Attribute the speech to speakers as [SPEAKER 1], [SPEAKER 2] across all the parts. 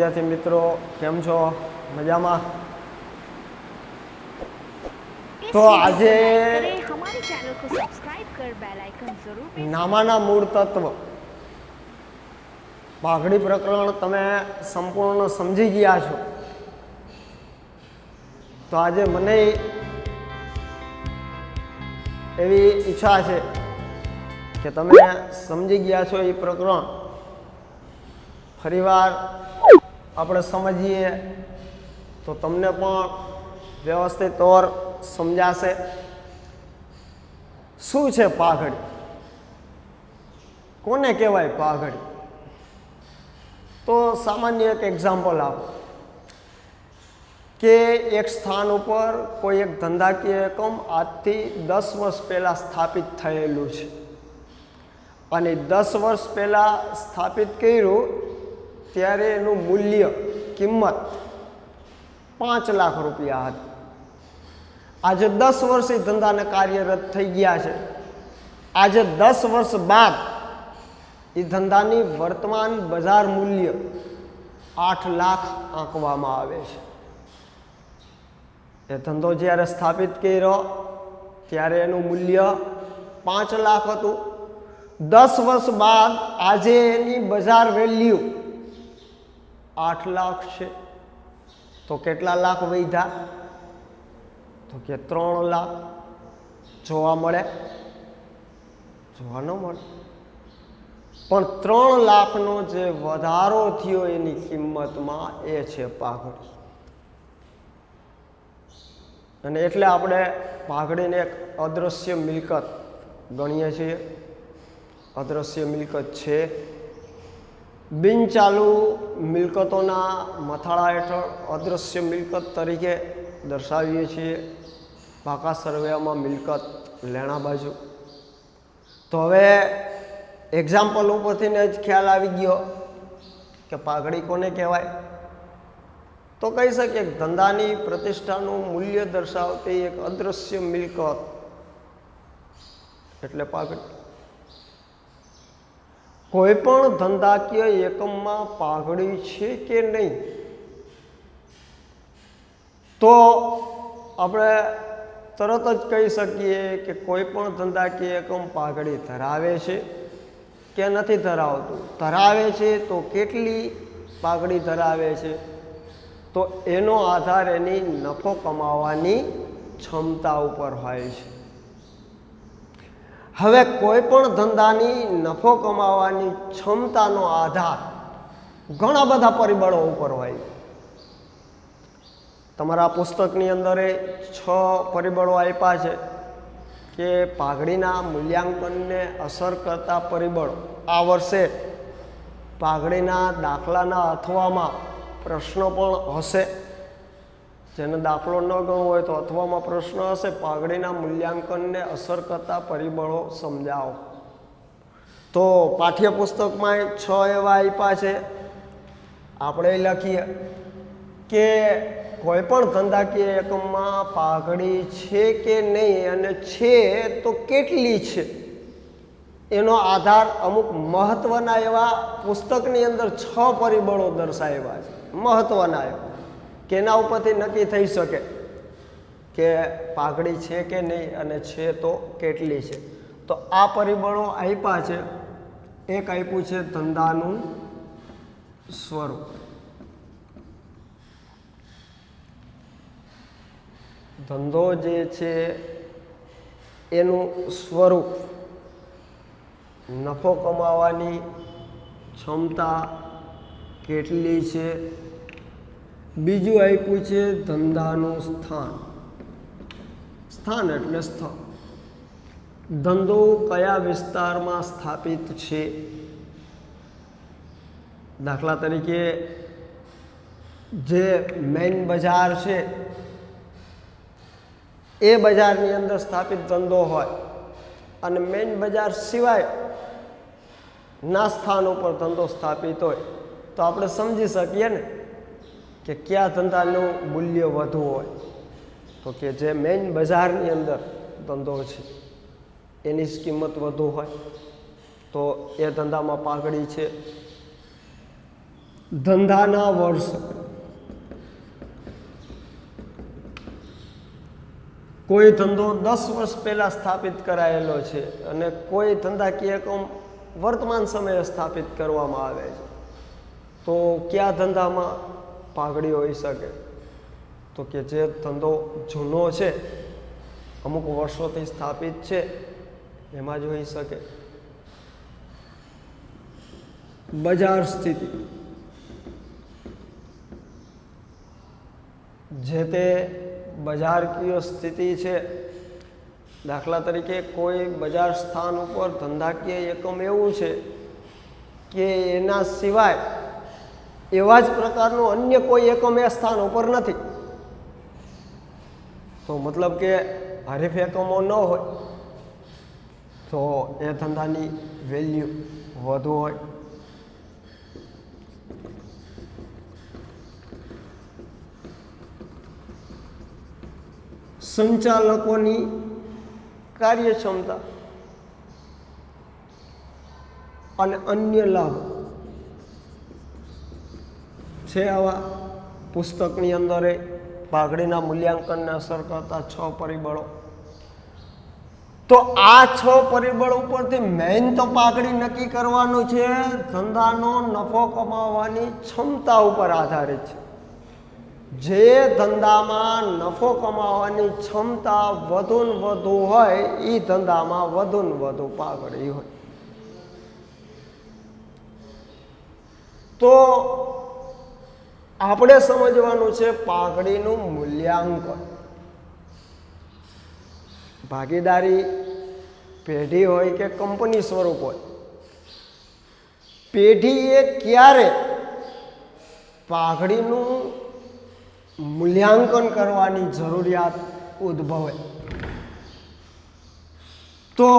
[SPEAKER 1] विद्यार्थी मित्रों केम छो मजामा। तो आज
[SPEAKER 2] हमारे चैनल को सब्सक्राइब कर बेल आइकन जरूर प्रेस
[SPEAKER 1] नामाना मूળ तत्व पाघड़ी प्रकरण तमे संपूर्ण समझी गया छो। तो आज मने एवी इच्छा है कि तमे समझी गया छो ये प्रकरण फरीवार આપણે સમજીએ તો તમને પણ વ્યવસ્થિત તौर સમજાશે। શું છે પાઘડી, કોને કહેવાય પાઘડી? તો સામાન્ય એક એક્ઝામ્પલ આપો કે એક સ્થાન ઉપર કોઈ એક ધંધાકીય એકમ આજથી 10 વર્ષ પહેલાં સ્થાપિત થયેલું છે અને 10 વર્ષ પહેલાં સ્થાપિત કર્યું ત્યારે એનું મૂલ્ય કિંમત 5 લાખ રૂપિયા હતી। આજે 10 વર્ષ એ ધંધાને કાર્યરત થઈ ગયા છે। આજે 10 વર્ષ બાદ એ ધંધાની વર્તમાન બજાર મૂલ્ય 8 લાખ આંકવામાં આવે છે। એ ધંધો જ્યારે સ્થાપિત કર્યો ત્યારે એનું મૂલ્ય 5 લાખ હતું। 10 વર્ષ બાદ આજે એની બજાર વેલ્યુ 8 लाख है। तो केटला लाख वैधा? तो के 3 लाख जोवा मळे? जोवा न मळे। पण 3 लाख नो जे वधारो थयो एनी किंमत में ए छे पाघड़ी। अने एटले आपणे पाघड़ीने एक अदृश्य मिलकत गणीए छीए। अदृश्य मिलकत छे। बिन चालू मिलकतोना मथाळा हेठळ अदृश्य मिलकत तरीके दर्शावीए छीए। पाका सर्वेમાં मिलकत लेणा बाजू। तो हवे एक्जाम्पल उपरथी ज ख्याल आवी गयो के पाघड़ी कोने कहेवाय। तो कही सके धंधानी प्रतिष्ठाનું मूल्य दर्शावती एक अदृश्य मिलकत एटले पाघड़ी। कोईपण धंधाकीय एकम में पाघड़ी छे के नहीं तो आपणे तरत ज कही सकीए कि कोईपण धंधाकीय एकम पाघड़ी धरावे छे के नथी धरावतुं। धरावे छे तो केटली पाघड़ी धरावे छे तो एनो आधार एनी नफो कमावानी क्षमता उपर होय छे। हवे कोईपण धंधानी नफो कमावानी क्षमतानो आधार घणा बधा परिबळो उपर होय। तमारा पुस्तकनी अंदर 6 परिबळो आप्या छे के पाघड़ीना मूल्यांकनने असर करता परिबळो। आ वर्षे पाघड़ीना दाखलाना अथवामां प्रश्न पण हशे। जेने दाखलो न गणो होय तो अथवामां प्रश्न हशे पाघड़ीना मूल्यांकन ने असर करता परिबळो समजावो। तो पाठ्यपुस्तक में 6 एवा आप्या छे। आपणे लखीए के कोईपण धंधाकीय एकम में पाघड़ी छे के नहीं अने छे तो केटली छे एनो आधार अमुक महत्वना एवा पुस्तकनी अंदर 6 परिबळो दर्शाव्या छे। महत्वना एवा केना उपरथी नक्की थई सके के पाघड़ी छे के नहीं अने छे तो केटली छे। तो आ परिबळो आप्या छे। एक आप्युं छे धंधानुं स्वरूप। धंधो जे छे एनुं स्वरूप, नफो कमावानी क्षमता केटली छे। बीजू आप्युं छे धंधानुं स्थान। स्थान एटले स्थळ। धंधो कया विस्तारमां स्थापित छे। दाखला तरीके जे मेन बजार छे ए बजारनी अंदर स्थापित धंधो होय अने मेन बजार सिवाय ना स्थान पर धंधो स्थापित होय तो आपणे समझी सकीए ने कि क्या धंधानुं मूल्य वधु होय। तो कि जे मेन बजारनी अंदर धंधो छे एनी किंमत वधु होय तो ए धंधामां पाघड़ी छे। ધંધાના વર્ષ, કોઈ ધંધો 10 વર્ષ પહેલાં સ્થાપિત કરાયેલો છે અને કોઈ ધંધાકીય એકમ વર્તમાન સમયે સ્થાપિત કરવામાં આવે છે, તો કયા ધંધામાં પાઘડી હોઈ શકે? તો કે જે ધંધો જૂનો છે, અમુક વર્ષોથી સ્થાપિત છે, એમાં જ હોઈ શકે. બજાર સ્થિતિ, જે તે બજારકીય સ્થિતિ છે. દાખલા તરીકે કોઈ બજાર સ્થાન ઉપર ધંધાકીય એકમ એવું છે કે એના સિવાય એવા જ પ્રકારનું અન્ય કોઈ એકમ એ સ્થાન ઉપર નથી, તો મતલબ કે હરીફ એકમો ન હોય તો એ ધંધાની વેલ્યુ વધુ હોય. સંચાલકોની કાર્યક્ષમતા અને અન્ય લાભ છે. આવા પુસ્તકની અંદર પાઘડીના મૂલ્યાંકનને અસર કરતા 6 પરિબળો. તો આ 6 પરિબળ ઉપરથી મેઇન તો પાઘડી નક્કી કરવાનું છે ધંધાનો નફો કમાવવાની ક્ષમતા ઉપર આધારિત છે. જે ધંધામાં નફો કમાવાની ક્ષમતા વધુ ને વધુ હોય એ ધંધામાં વધુ ને વધુ પાઘડી હોય. તો આપણે સમજવાનું છે પાઘડીનું મૂલ્યાંકન. ભાગીદારી પેઢી હોય કે કંપની સ્વરૂપ હોય, પેઢીએ ક્યારે પાઘડીનું મૂલ્યાંકન કરવાની જરૂરિયાત ઉદ્ભવે, તો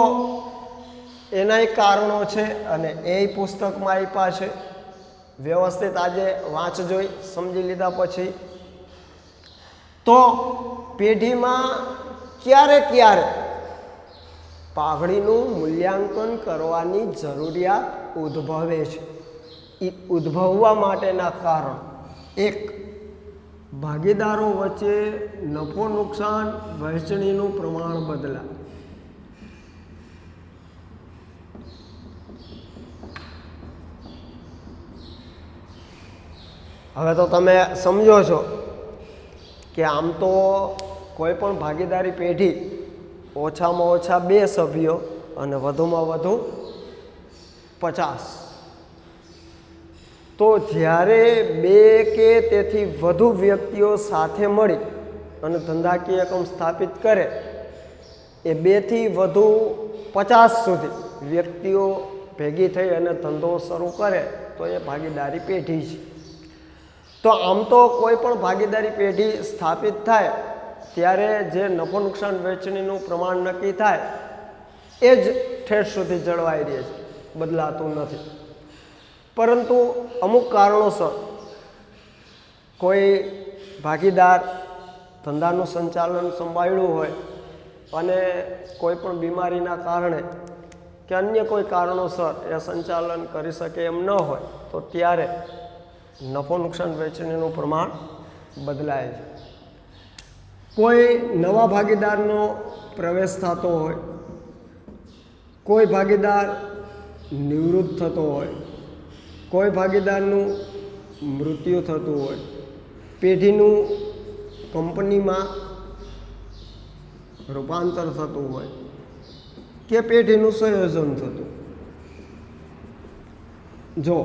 [SPEAKER 1] એના કારણો છે અને એ પુસ્તકમાં આપ્યા છે. વ્યવસ્થિત આજે વાંચજો. સમજી લીધા પછી તો પેઢીમાં ક્યારે ક્યારે પાઘડીનું મૂલ્યાંકન કરવાની જરૂરિયાત ઉદ્ભવે છે. એ ઉદ્ભવવા માટેના કારણ: 1, ભાગીદારો વચ્ચે નફો નુકસાન વહેંચણીનું પ્રમાણ બદલાય. હવે તો તમે સમજો છો કે આમ તો કોઈ પણ ભાગીદારી પેઢી ઓછામાં ઓછા 2 સભ્યો અને વધુમાં વધુ 50. તો જ્યારે 2 કે તેથી વધુ વ્યક્તિઓ સાથે મળી અને ધંધાકીય એકમ સ્થાપિત કરે, એ 2 થી વધુ 50 સુધી વ્યક્તિઓ ભેગી થઈ અને ધંધો શરૂ કરે તો એ ભાગીદારી પેઢી છે. તો આમ તો કોઈ પણ ભાગીદારી પેઢી સ્થાપિત થાય ત્યારે જે નફો નુકસાન વહેંચણીનું પ્રમાણ નક્કી થાય એ જ ઠેઠ સુધી જળવાઈ રહે છે, બદલાતું નથી. પરંતુ અમુક કારણોસર કોઈ ભાગીદાર ધંધાનું સંચાલન સંભાળ્યું હોય અને કોઈ પણ બીમારીના કારણે કે અન્ય કોઈ કારણોસર એ સંચાલન કરી શકે એમ ન હોય, તો ત્યારે નફો નુકસાન વહેંચણીનું પ્રમાણ બદલાય છે. કોઈ નવા ભાગીદારનો પ્રવેશ થતો હોય, કોઈ ભાગીદાર નિવૃત્ત થતો હોય, કોઈ ભાગીદારનું મૃત્યુ થતું હોય, પેઢીનું કંપનીમાં રૂપાંતર થતું હોય કે પેઢીનું સંયોજન થતું, જો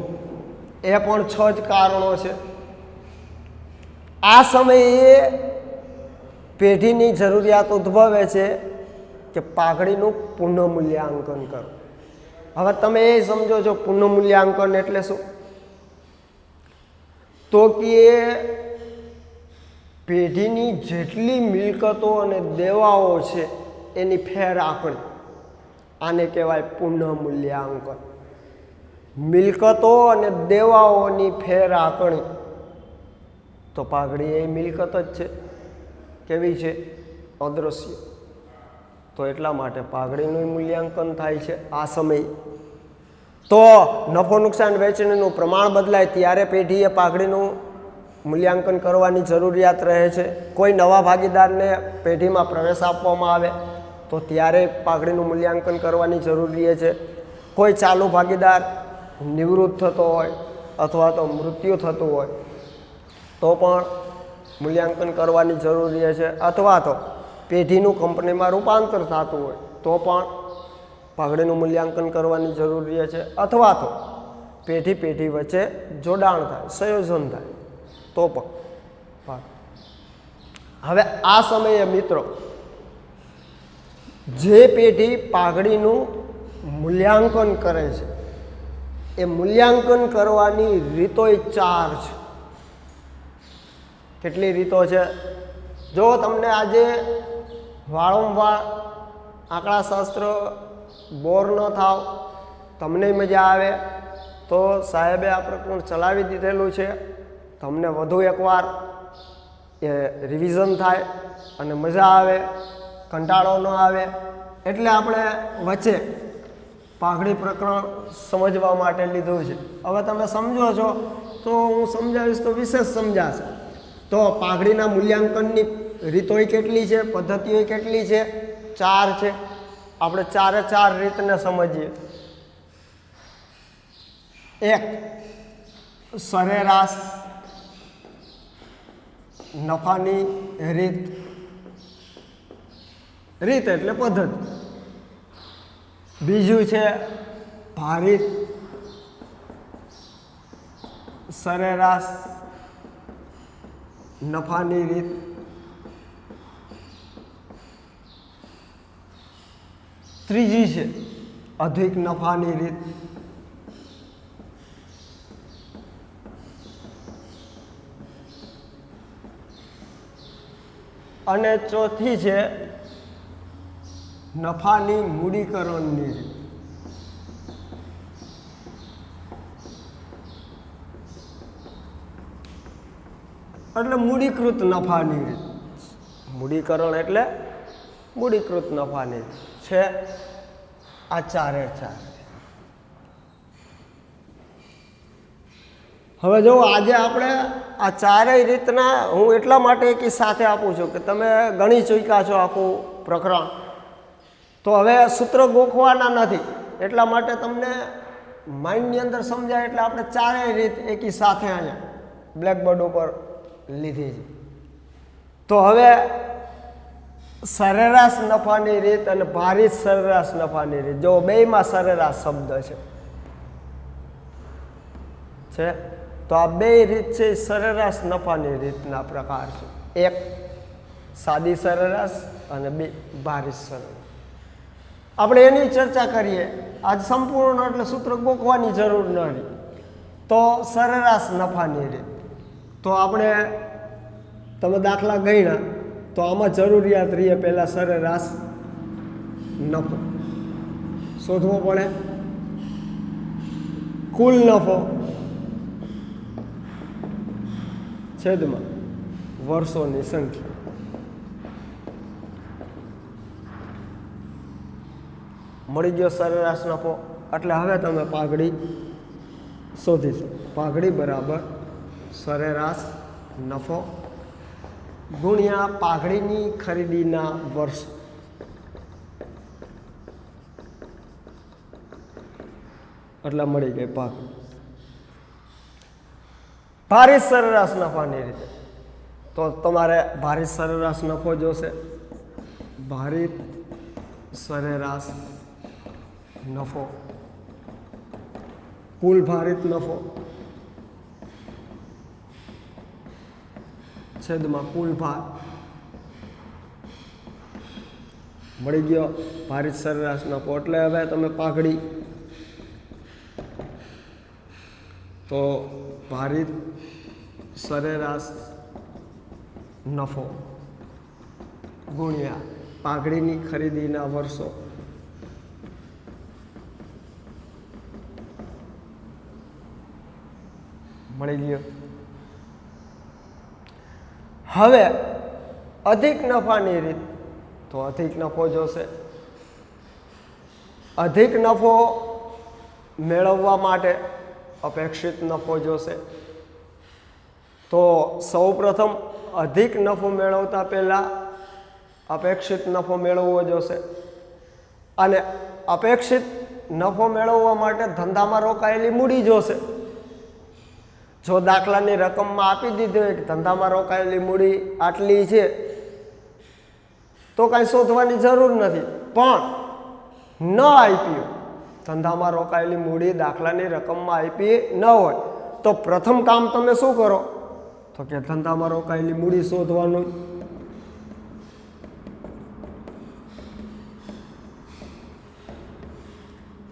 [SPEAKER 1] એ પણ 6 જ કારણો છે. આ સમયે પેઢીની જરૂરિયાત ઉદ્ભવે છે કે પાઘડીનું પુનઃમૂલ્યાંકન કરો. હવે તમે એ સમજો છો પુનઃમૂલ્યાંકન એટલે શું? તો કે પેઢીની જેટલી મિલકતો અને દેવાઓ છે એની ફેર આંકણી, આને કહેવાય પુનઃમૂલ્યાંકન. મિલકતો અને દેવાઓની ફેર આંકણી. તો પાઘડી એ મિલકત જ છે. કેવી છે? અદૃશ્ય. તો એટલા માટે પાઘડીનું મૂલ્યાંકન થાય છે આ સમયે. તો નફો નુકસાન વહેંચણીનું પ્રમાણ બદલાય ત્યારે પેઢીએ પાઘડીનું મૂલ્યાંકન કરવાની જરૂરિયાત રહે છે. કોઈ નવા ભાગીદારને પેઢીમાં પ્રવેશ આપવામાં આવે તો ત્યારે પાઘડીનું મૂલ્યાંકન કરવાની જરૂરી છે. કોઈ ચાલુ ભાગીદાર નિવૃત્ત થતો હોય અથવા તો મૃત્યુ થતું હોય તો પણ મૂલ્યાંકન કરવાની જરૂરી છે. અથવા તો પેઢીનું કંપનીમાં રૂપાંતર થતું હોય તો પણ પાઘડીનું મૂલ્યાંકન કરવાની જરૂરી છે. અથવા તો પેઢી વચ્ચે જોડાણ થાય, સંયોજન થાય તો પણ. હવે આ સમયે મિત્રો જે પેઢી પાઘડીનું મૂલ્યાંકન કરે છે એ મૂલ્યાંકન કરવાની રીતોય 4 છે. કેટલી રીતો છે? જો તમને આજે વારંવાર આંકડાશાસ્ત્ર બોર ન થાવ, તમને મજા આવે તો સાહેબે આ પ્રકરણ ચલાવી દીધેલું છે. તમને વધુ એકવાર એ રિવિઝન થાય અને મજા આવે, કંટાળો ન આવે. એટલે આપણે વચ્ચે પાઘડી પ્રકરણ સમજવા માટે લીધું છે. હવે તમે સમજો છો તો હું સમજાવીશ તો વિશેષ સમજાશે. તો પાઘડીના મૂલ્યાંકનની રીતોય કેટલી છે, પદ્ધતિઓ કેટલી છે? 4 છે. આપણે 4 રીતને સમજીએ. 1 સરેરાશ નફાની રીત. રીત એટલે પદ્ધતિ. બીજું છે ભારિત સરેરાશ નફાની રીત. ત્રીજી છે અધિક નફાની રીત. અને ચોથી છે નફાની મૂડીકરણની રીત. એટલે મૂડીકૃત નફાની રીત. મૂડીકરણ એટલે મૂડીકૃત નફાની રીત છે. આ 4 હવે જો આજે આપણે આ 4 રીતના હું એટલા માટે એકી સાથે આપું છું કે તમે ગણી ચૂક્યા છો આખું પ્રકરણ, તો હવે સૂત્ર ગોખવાના નથી. એટલા માટે તમને માઇન્ડની અંદર સમજાય એટલે આપણે 4 રીત એકી સાથે અહીંયા બ્લેકબોર્ડ ઉપર લીધી છે. તો હવે સરેરાશ નફાની રીત અને ભારિત સરેરાશ નફાની રીત, જો બેયમાં સરેરાશ શબ્દ છે તો આ 2 રીત છે સરેરાશ નફાની રીતના પ્રકાર છે. 1 સાદી સરેરાશ અને 2 ભારિત સરેરાશ. આપણે એની ચર્ચા કરીએ. આજ સંપૂર્ણ એટલે સૂત્ર ગોખવાની જરૂર નથી. તો સરેરાશ નફાની રીત, તો આપણે તમે દાખલા ગણ્યા તો આમાં જરૂરિયાત રહીએ પહેલાં સરેરાશ નફો શોધવો પડે. કુલ નફો છેદમાં વર્ષોની સંખ્યા. મળી ગયો સરેરાશ નફો. એટલે હવે તમે પાઘડી શોધી શકો. પાઘડી બરાબર સરેરાશ નફો ગુણ્યા પાઘડીની ખરીદીના વર્ષ. એટલે મળી ગઈ પાઘડી. ભારિત સરેરાશ નફાની રીતે તો તમારે ભારિત સરેરાશ નફો જોશે. ભારિત સરેરાશ નફો કુલ ભારિત નફો છેદમાં કુલ ભાર. મળી ગયો ભારિત સરેરાશ નફો. એટલે હવે તમે પાઘડી તો ભારિત સરેરાશ નફો ગુણ્યા પાઘડીની ખરીદીના વર્ષો. મળી ગયો. હવે અધિક નફાની રીત, તો અધિક નફો જોશે. અધિક નફો મેળવવા માટે અપેક્ષિત નફો જોશે. તો સૌપ્રથમ અધિક નફો મેળવતા પહેલાં અપેક્ષિત નફો મેળવવો જોશે. અને અપેક્ષિત નફો મેળવવા માટે ધંધામાં રોકાયેલી મૂડી જોશે. જો દાખલાની રકમમાં આપી દીધી હોય કે ધંધામાં રોકાયેલી મૂડી આટલી છે તો કાંઈ શોધવાની જરૂર નથી. પણ ન આપી ધંધામાં રોકાયેલી મૂડી દાખલાની રકમમાં આપી ન હોય તો પ્રથમ કામ તમે શું કરો તો કે ધંધામાં રોકાયેલી મૂડી શોધવાનું.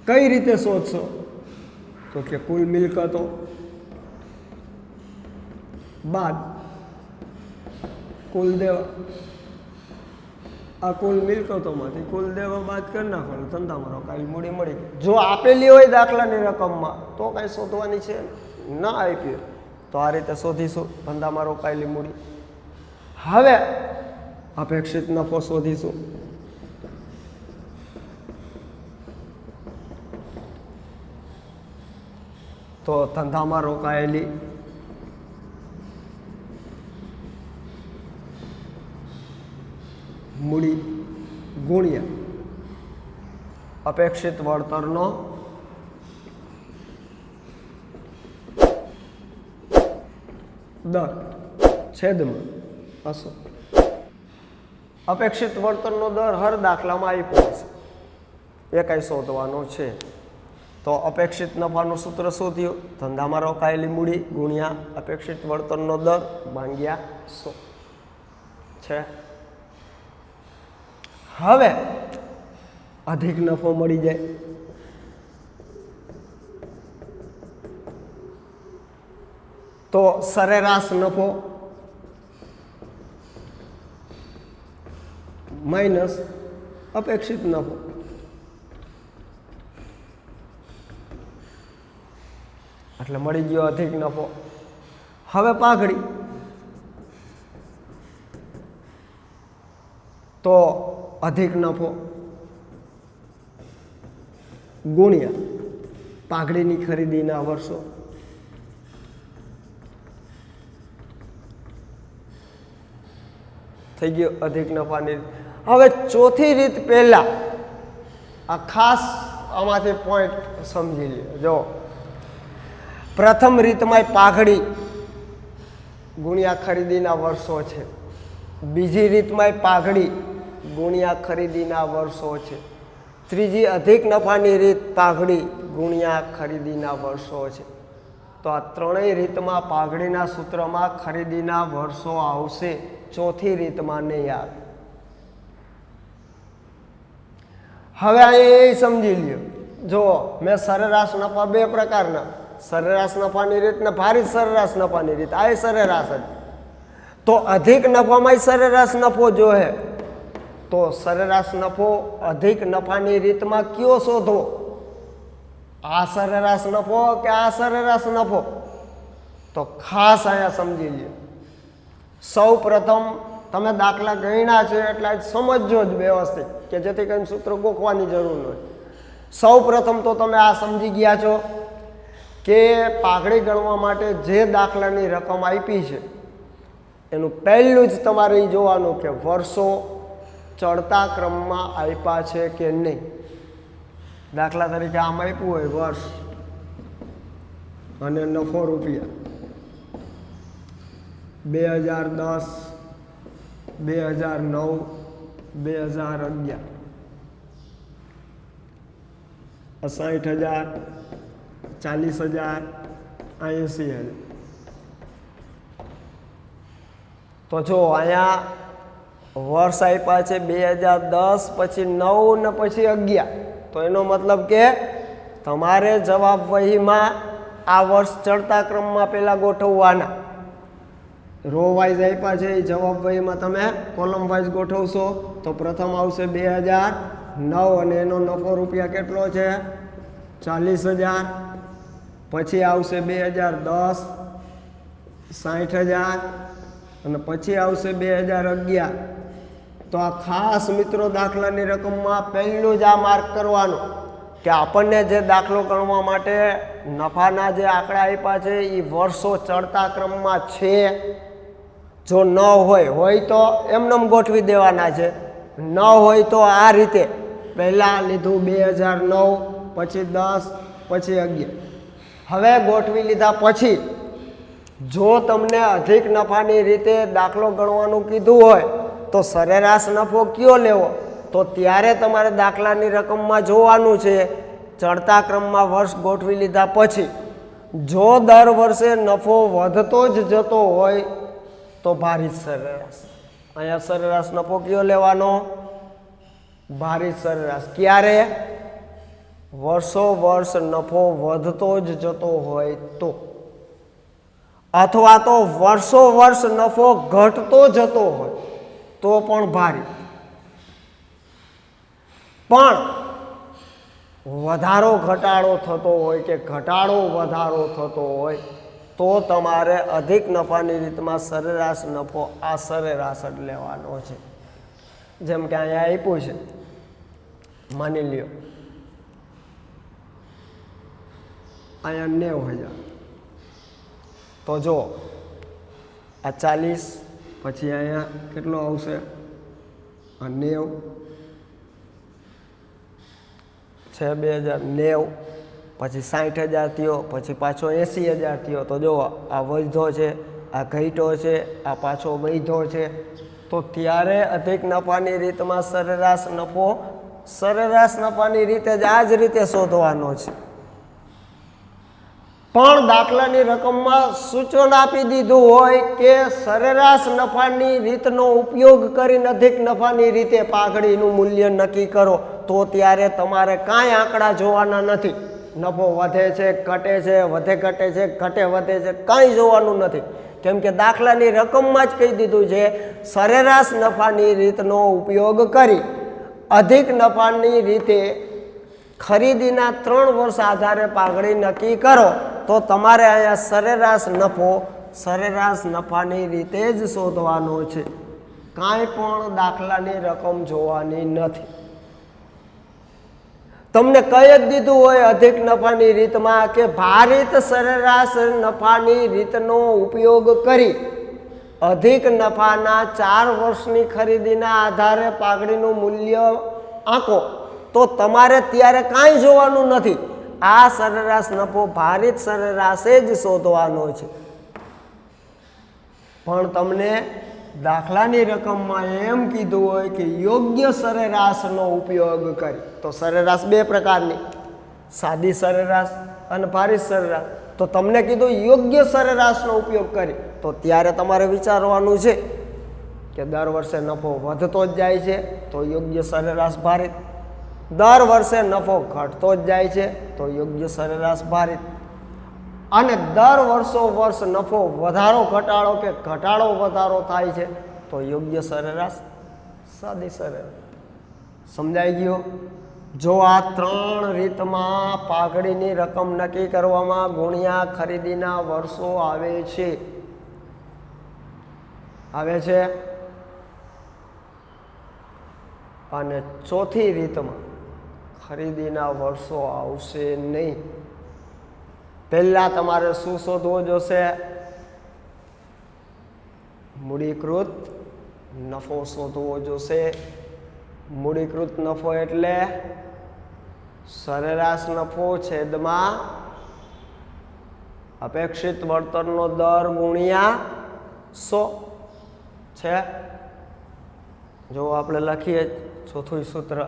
[SPEAKER 1] કઈ રીતે શોધશો તો કે કુલ મિલકતો બાદ કુલ દેવા. આ કુલ મિલકતોમાંથી કુલ દેવા બાદ કરી નાખવાનું, ધંધામાં રોકાયેલી મૂડી મળી. જો આપેલી હોય દાખલાની રકમમાં તો કાંઈ શોધવાની છે ન આપી તો આ રીતે શોધીશું ધંધામાં રોકાયેલી મૂડી. હવે અપેક્ષિત નફો શોધીશું. તો ધંધામાં રોકાયેલી મૂડી ગુણ્યા અપેક્ષિત વળતરનો દર છેદમાં 80. અપેક્ષિત વળતરનો દર હર દાખલામાં આપ્યો હશે, એ કાંઈ શોધવાનો છે. તો અપેક્ષિત નફાનું સૂત્ર શું થયું? ધંધામાં રોકાયેલી મૂડી ગુણ્યા અપેક્ષિત વળતરનો દર ભાગ્યા 100 છે. હવે અધિક નફો મળી જાય. તો સરેરાશ નફો માઇનસ અપેક્ષિત નફો. એટલે મળી ગયો અધિક નફો. હવે પાઘડી. તો અધિક નફો ગુણ્યા પાઘડીની ખરીદીના વર્ષો. થઈ ગયો અધિક નફાની. હવે ચોથી રીત પહેલા આ ખાસ આમાંથી પોઈન્ટ સમજી લ્યો. જો પ્રથમ રીતમાં પાઘડી ગુણ્યા ખરીદીના વર્ષો છે. બીજી રીતમાં પાઘડી ગુણ્યા ખરીદીના વર્ષો છે. ત્રીજી અધિક નફાની રીત પાઘડી ગુણ્યા ખરીદીના વર્ષો છે. તો આ ત્રણેય રીતમાં પાઘડીના સૂત્રમાં ખરીદીના વર્ષો આવશે, ચોથી રીતમાં નહીં આવે. હવે અહીં એ સમજી લ્યો. જો મેં સરેરાશ નફા બે પ્રકારના, સરેરાશ નફાની રીત ને ભારિત સરેરાશ નફાની રીત. આ સરેરાશ જ. તો અધિક નફામાં સરેરાશ નફો જોહે. તો સરેરાશ નફો અધિક નફાની રીતમાં કયો શોધવો? આ સરેરાશ નફો કે આ સરેરાશ નફો? તો ખાસ અહીંયા સમજી લ્યો. સૌ પ્રથમ તમે દાખલા ગણ્યા છે એટલે સમજજો જ વ્યવસ્થિત, કે જેથી કરીને સૂત્ર ગોખવાની જરૂર ન હોય. સૌ પ્રથમ તો તમે આ સમજી ગયા છો કે પાઘડી ગણવા માટે જે દાખલાની રકમ આપી છે એનું પહેલું જ તમારે એ જોવાનું કે વર્ષો ચડતા ક્રમમાં આપ્યા છે કે નહીં. દાખલા તરીકે આમ આપ્યું હોય વર્ષ અને નફો રૂપિયા 2010, 2009, 2011 60,000, 40,000, 80,000. તો જો અહીંયા વર્ષ આપ્યા છે 2010, પછી 9 ને પછી 11. તો એનો મતલબ કે તમારે જવાબ વહીમાં આ વર્ષ ચડતા ક્રમમાં પહેલાં ગોઠવવાના. રો વાઇઝ આપ્યા છે એ જવાબ વહીમાં તમે કોલમ વાઇઝ ગોઠવશો તો પ્રથમ આવશે 2009 અને એનો નફો રૂપિયા કેટલો છે? 40,000. પછી આવશે 2010 60,000 અને પછી આવશે 2011. તો આ ખાસ મિત્રો દાખલાની રકમમાં પહેલું જ આ માર્ક કરવાનું કે આપણને જે દાખલો ગણવા માટે નફાના જે આંકડા આપ્યા છે એ વર્ષો ચડતા ક્રમમાં છે. જો ન હોય તો એમનેમ ગોઠવી દેવાના છે. ન હોય તો આ રીતે પહેલાં લીધું 2009, પછી 10, પછી 11. હવે ગોઠવી લીધા પછી જો તમને અધિક નફાની રીતે દાખલો ગણવાનું કીધું હોય તો સરેરાશ નફો કયો લેવો, તો ત્યારે તમારે દાખલાની રકમમાં જોવાનું છે. ચડતા ક્રમમાં વર્ષ ગોઠવી લીધા પછી જો દર વર્ષે નફો વધતો જ જતો હોય તો ભારિત સરેરાશ. અહીંયા સરેરાશ નફો કયો લેવાનો? ભારિત સરેરાશ. ક્યારે? વર્ષો વર્ષ નફો વધતો જ જતો હોય તો, અથવા તો વર્ષો વર્ષ નફો ઘટતો જતો હોય તો પણ ભારિત. પણ વધારો ઘટાડો થતો હોય કે ઘટાડો વધારો થતો હોય તો તમારે અધિક નફાની રીતમાં સરેરાશ નફો આ સરેરાશ જ લેવાનો છે. જેમ કે અહીંયા આપ્યું છે, માની લ્યો અહીંયા 90,000, તો જો આ 40, પછી અહીંયા કેટલો આવશે? આ 90 છે, 2090, પછી 60,000 થયો, પછી પાછો 80,000 થયો. તો જો આ વધ્યો છે, આ ઘટ્યો છે, આ પાછો વધ્યો છે. તો ત્યારે અધિક નફાની રીતમાં સરેરાશ નફાની રીતે જ આ જ રીતે શોધવાનો છે. પણ દાખલાની રકમમાં સૂચન આપી દીધું હોય કે સરેરાશ નફાની રીતનો ઉપયોગ કરીને અધિક નફાની રીતે પાઘડીનું મૂલ્ય નક્કી કરો, તો ત્યારે તમારે કાંઈ આંકડા જોવાના નથી. નફો વધે છે, ઘટે છે, વધે ઘટે છે, ઘટે વધે છે, કાંઈ જોવાનું નથી. કેમ કે દાખલાની રકમમાં જ કહી દીધું છે સરેરાશ નફાની રીતનો ઉપયોગ કરી અધિક નફાની રીતે ખરીદીના 3 વર્ષ આધારે પાઘડી નક્કી કરો, તો તમારે અહીંયા સરેરાશ નફાની રીતે જ શોધવાનો છે. કાંઈ પણ દાખલાની રકમ જોવાની નથી. તમને કહી જ દીધું હોય અધિક નફાની રીતમાં કે ભારિત સરેરાશ નફાની રીતનો ઉપયોગ કરી અધિક નફાના 4 વર્ષની ખરીદીના આધારે પાઘડીનું મૂલ્ય આંકો, તો તમારે ત્યારે કાંઈ જોવાનું નથી. આ સરેરાશ નફો ભારિત સરેરાશે જ શોધવાનો છે. પણ તમને દાખલાની રકમમાં એમ કીધું હોય કે યોગ્ય સરેરાશનો ઉપયોગ કરી, તો સરેરાશ 2 પ્રકારની, સાદી સરેરાશ અને ભારિત સરેરાશ. તો તમને કીધું યોગ્ય સરેરાશનો ઉપયોગ કરી, તો ત્યારે તમારે વિચારવાનું છે કે દર વર્ષે નફો વધતો જ જાય છે તો યોગ્ય સરેરાશ ભારિત, દર વર્ષે નફો ઘટતો જ જાય છે તો યોગ્ય સરેરાશ ભારિત, અને દર વર્ષ નફો વધારો ઘટાડો કે ઘટાડો વધારો થાય છે તો યોગ્ય સરેરાશ સાદી સરેરાશ. સમજાઈ ગયું? જો આ 3 રીતમાં પાઘડીની રકમ નક્કી કરવામાં ગુણ્યા ખરીદીના વર્ષો આવે છે. અને ચોથી રીતમાં ખરીદીના વર્ષો આવશે નહીં. પહેલાં તમારે શું શોધવું જોશે? મૂડીકૃત નફો શોધવો જોશે. મૂડીકૃત નફો એટલે સરેરાશ નફો છેદમાં અપેક્ષિત વળતરનો દર ગુણ્યા 100 છે. જો આપણે લખીએ ચોથું સૂત્ર,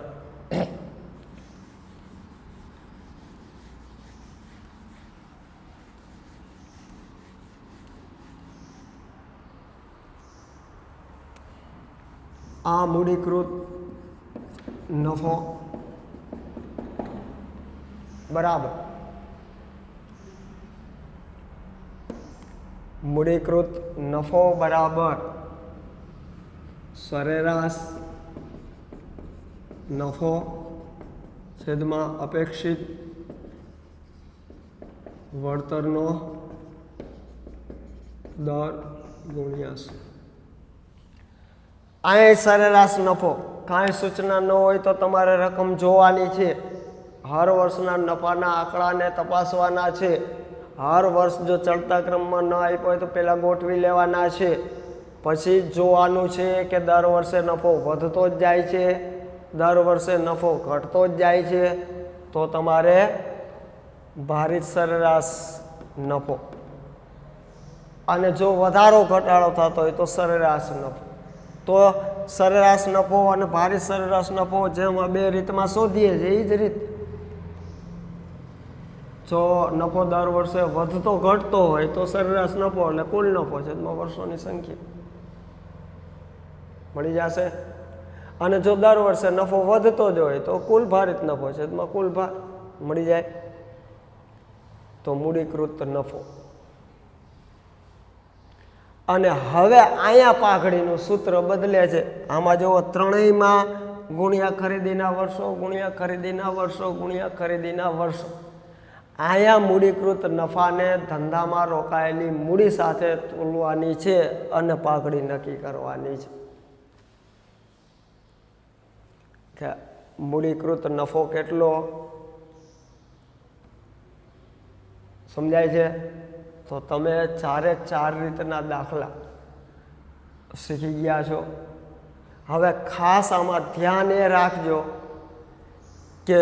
[SPEAKER 1] આ મૂડીકૃત નફો બરાબર મૂડીકૃત નફો બરાબર સરેરાશ નફો છેદમાં અપેક્ષિત વળતરનો દર ગુણ્યા 100. અહીં સરેરાશ નફો, કાંઈ સૂચના ન હોય તો તમારે રકમ જોવાની છે. હર વર્ષના નફાના આંકડાને તપાસવાના છે. હર વર્ષ જો ચડતા ક્રમમાં ન આપ્યો હોય તો પહેલાં ગોઠવી લેવાના છે. પછી જોવાનું છે કે દર વર્ષે નફો વધતો જ જાય છે, દર વર્ષે નફો ઘટતો જ જાય છે, તો તમારે ભારિત સરેરાશ નફો, અને જો વધારો ઘટાડો થતો હોય તો સરેરાશ નફો. તો સરેરાશ નફો અને ભારિત સરેરાશ નફો જેમ આ બે રીતમાં શોધીએ છીએ એ જ રીત. જો નફો દર વર્ષે વધતો ઘટતો હોય તો સરેરાશ નફો એટલે કુલ નફો છે એમાં વર્ષોની સંખ્યા મળી જશે. અને જો દર વર્ષે નફો વધતો જ હોય તો કુલ ભારિત નફો છે એમાં કુલ ભાર મળી જાય. તો મૂડીકૃત નફો. અને હવે અહીંયા પાઘડીનું સૂત્ર બદલે છે. આમાં જુઓ ત્રણેયમાં ગુણ્યા ખરીદીના વર્ષો ગુણ્યા ખરીદીના વર્ષો ગુણ્યા ખરીદીના વર્ષો. અહીંયા મૂડીકૃત નફાને ધંધામાં રોકાયેલી મૂડી સાથે તોલવાની છે અને પાઘડી નક્કી કરવાની છે કે મૂડીકૃત નફો કેટલો. સમજાય છે? તો તમે ચારે ચાર રીતના દાખલા શીખી ગયા છો. હવે ખાસ આમાં ધ્યાન એ રાખજો કે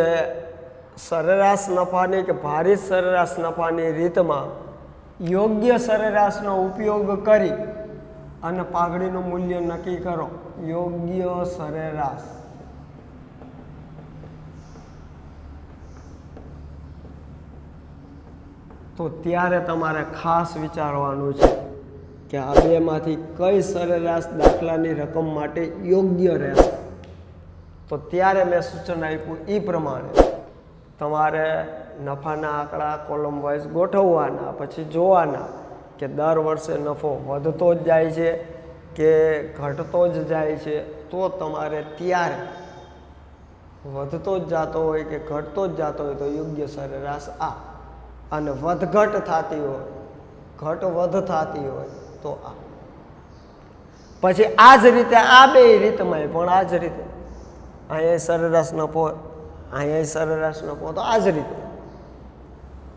[SPEAKER 1] સરેરાશ નફાની કે ભારિત સરેરાશ નફાની રીતમાં યોગ્ય સરેરાશનો ઉપયોગ કરી અને પાઘડીનું મૂલ્ય નક્કી કરો. યોગ્ય સરેરાશ. તો ત્યારે તમારે ખાસ વિચારવાનું છે કે આ બેમાંથી કઈ સરેરાશ દાખલાની રકમ માટે યોગ્ય રહેશે. તો ત્યારે મેં સૂચન આપ્યું એ પ્રમાણે તમારે નફાના આંકડા કોલમ વાઇઝ ગોઠવવાના, પછી જોવાના કે દર વર્ષે નફો વધતો જ જાય છે કે ઘટતો જ જાય છે. તો તમારે ત્યારે વધતો જ જતો હોય કે ઘટતો જ જતો હોય તો યોગ્ય સરેરાશ આ, અને વધઘટ થતી હોય ઘટ વધ થતી હોય તો આ. પછી આ જ રીતે આ બે રીતમાં પણ આ જ રીતે અહીંયા સરેરાશ નફો અહીંયા સરેરાશ નફો તો આ જ રીતે.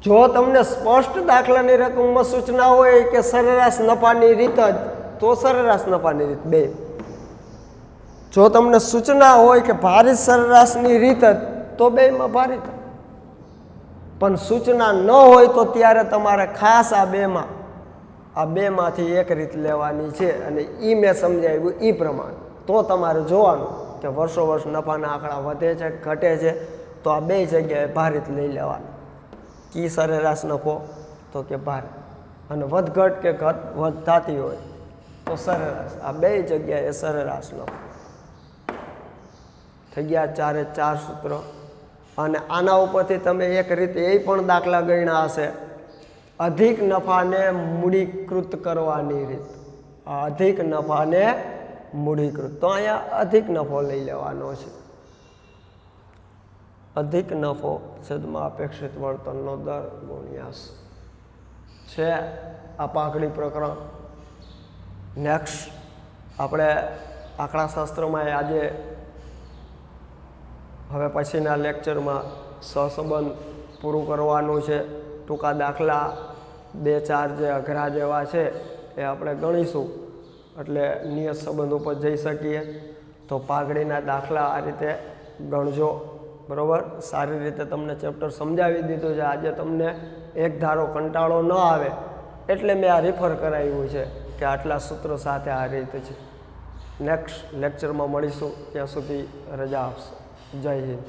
[SPEAKER 1] જો તમને સ્પષ્ટ દાખલાની રકમમાં સૂચના હોય કે સરેરાશ નફાની રીત જ તો સરેરાશ નફાની રીત બે. જો તમને સૂચના હોય કે ભારિત સરેરાશની રીત જ તો બેમાં ભારિત. પણ સૂચના ન હોય તો ત્યારે તમારે ખાસ આ બેમાંથી એક રીત લેવાની છે. અને એ મેં સમજાવ્યું એ પ્રમાણે. તો તમારે જોવાનું કે વર્ષો વર્ષ નફાના આંકડા વધે છે ઘટે છે તો આ બે જગ્યાએ ભારિત લઈ લેવાનું. કી સરેરાશ નફો તો કે ભારિત, અને વધઘટ કે ઘટ વધ થતી હોય તો સરેરાશ. આ બે જગ્યાએ સરેરાશ નફો. થઈ ગયા ચારે ચાર સૂત્રો. અને આના ઉપરથી તમે એક રીતે એ પણ દાખલા ગણ્યા હશે, અધિક નફાને મૂડીકૃત કરવાની રીત. અધિક નફાને મૂડીકૃત. તો અહીંયા અધિક નફો લઈ લેવાનો છે. અધિક નફો છેદમાં અપેક્ષિત વળતરનો દર ગુણ્યા છે આ પાઘડી પ્રકરણ. નેક્સ્ટ આપણે આંકડાશાસ્ત્રમાં આજે હવે પછીના લેક્ચરમાં સહસંબંધ પૂરું કરવાનું છે. ટૂંકા દાખલા 2-4 જે અઘરા જેવા છે એ આપણે ગણીશું એટલે નિયત સંબંધ ઉપર જઈ શકીએ. તો પાઘડીના દાખલા આ રીતે ગણજો. બરાબર? સારી રીતે તમને ચેપ્ટર સમજાવી દીધું છે. આજે તમને એક ધારો કંટાળો ન આવે એટલે મેં આ રિફર કરાવ્યું છે કે આટલા સૂત્રો સાથે આ રીતે છે. નેક્સ્ટ લેક્ચરમાં મળીશું. ત્યાં સુધી રજા આપશો. જય હિન્દ.